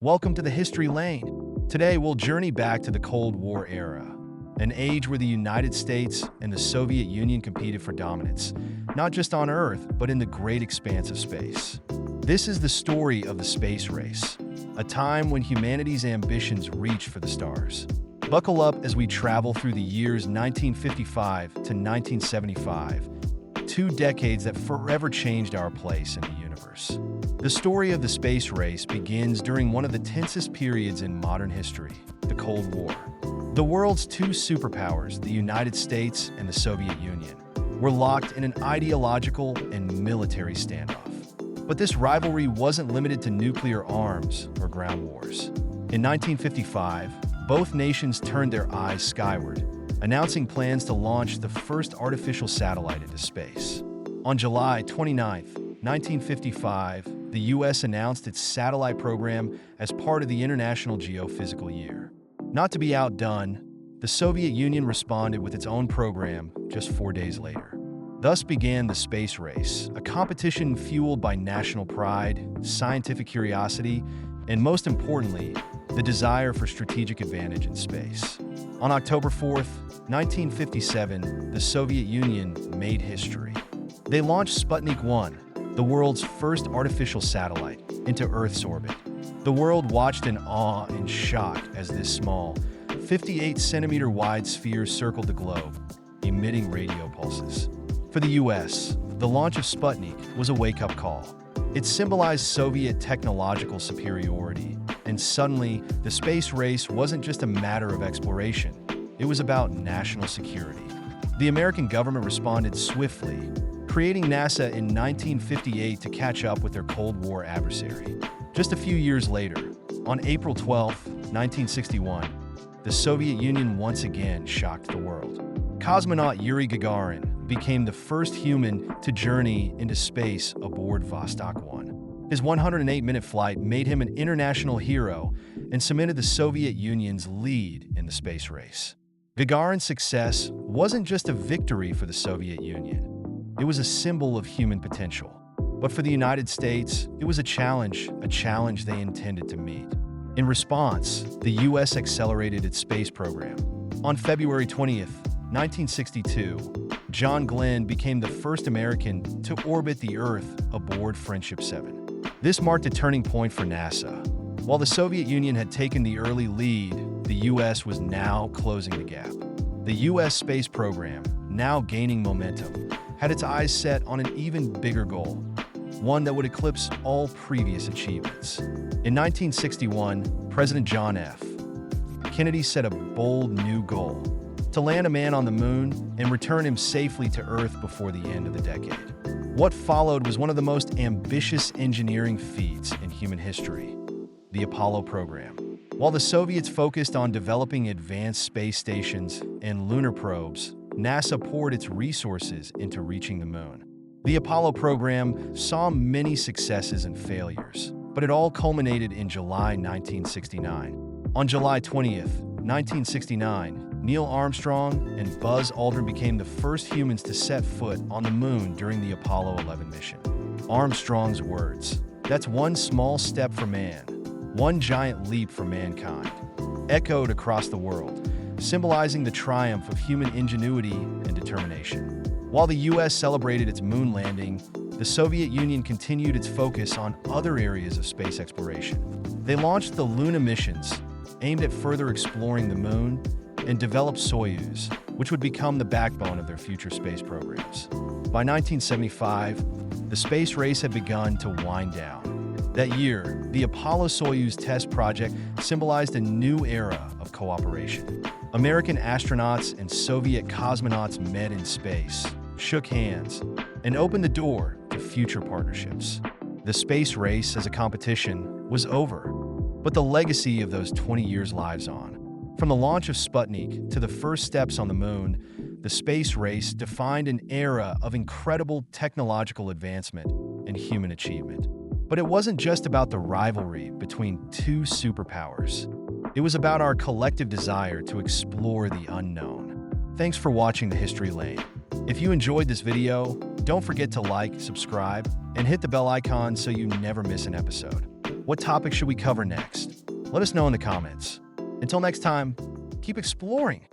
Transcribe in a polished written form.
Welcome to the History Lane. Today, we'll journey back to the Cold War era, an age where the United States and the Soviet Union competed for dominance, not just on Earth, but in the great expanse of space. This is the story of the space race, a time when humanity's ambitions reached for the stars. Buckle up as we travel through the years 1955 to 1975, 2 decades that forever changed our place in the universe. The story of the space race begins during one of the tensest periods in modern history, the Cold War. The world's 2 superpowers, the United States and the Soviet Union, were locked in an ideological and military standoff. But this rivalry wasn't limited to nuclear arms or ground wars. In 1955, both nations turned their eyes skyward, announcing plans to launch the first artificial satellite into space. On July 29, 1955, the U.S. announced its satellite program as part of the International Geophysical Year. Not to be outdone, the Soviet Union responded with its own program just 4 days later. Thus began the space race, a competition fueled by national pride, scientific curiosity, and most importantly, the desire for strategic advantage in space. On October 4, 1957, the Soviet Union made history. They launched Sputnik 1, the world's first artificial satellite, into Earth's orbit. The world watched in awe and shock as this small, 58-centimeter wide sphere circled the globe, emitting radio pulses. For the U.S., the launch of Sputnik was a wake-up call. It symbolized Soviet technological superiority, and suddenly, the space race wasn't just a matter of exploration. It was about national security. The American government responded swiftly, creating NASA in 1958 to catch up with their Cold War adversary. Just a few years later, on April 12, 1961, the Soviet Union once again shocked the world. Cosmonaut Yuri Gagarin became the first human to journey into space aboard Vostok 1. His 108-minute flight made him an international hero and cemented the Soviet Union's lead in the space race. Gagarin's success wasn't just a victory for the Soviet Union. It was a symbol of human potential. But for the United States, it was a challenge they intended to meet. In response, the U.S. accelerated its space program. On February 20th, 1962, John Glenn became the first American to orbit the Earth aboard Friendship 7. This marked a turning point for NASA. While the Soviet Union had taken the early lead, the U.S. was now closing the gap. The U.S. space program, now gaining momentum, had its eyes set on an even bigger goal, one that would eclipse all previous achievements. In 1961, President John F. Kennedy set a bold new goal: to land a man on the moon and return him safely to Earth before the end of the decade. What followed was one of the most ambitious engineering feats in human history: the Apollo program. While the Soviets focused on developing advanced space stations and lunar probes, NASA poured its resources into reaching the moon. The Apollo program saw many successes and failures, but it all culminated in July 1969. On July 20th, 1969, Neil Armstrong and Buzz Aldrin became the first humans to set foot on the moon during the Apollo 11 mission. Armstrong's words, "That's one small step for man, one giant leap for mankind," echoed across the world, symbolizing the triumph of human ingenuity and determination. While the U.S. celebrated its moon landing, the Soviet Union continued its focus on other areas of space exploration. They launched the Luna missions, aimed at further exploring the moon, and developed Soyuz, which would become the backbone of their future space programs. By 1975, the space race had begun to wind down. That year, the Apollo-Soyuz test project symbolized a new era of cooperation. American astronauts and Soviet cosmonauts met in space, shook hands, and opened the door to future partnerships. The space race as a competition was over, but the legacy of those 20 years lives on. From the launch of Sputnik to the first steps on the moon, the space race defined an era of incredible technological advancement and human achievement. But it wasn't just about the rivalry between 2 superpowers. It was about our collective desire to explore the unknown. Thanks for watching The History Lane. If you enjoyed this video, don't forget to like, subscribe, and hit the bell icon so you never miss an episode. What topic should we cover next? Let us know in the comments. Until next time, keep exploring.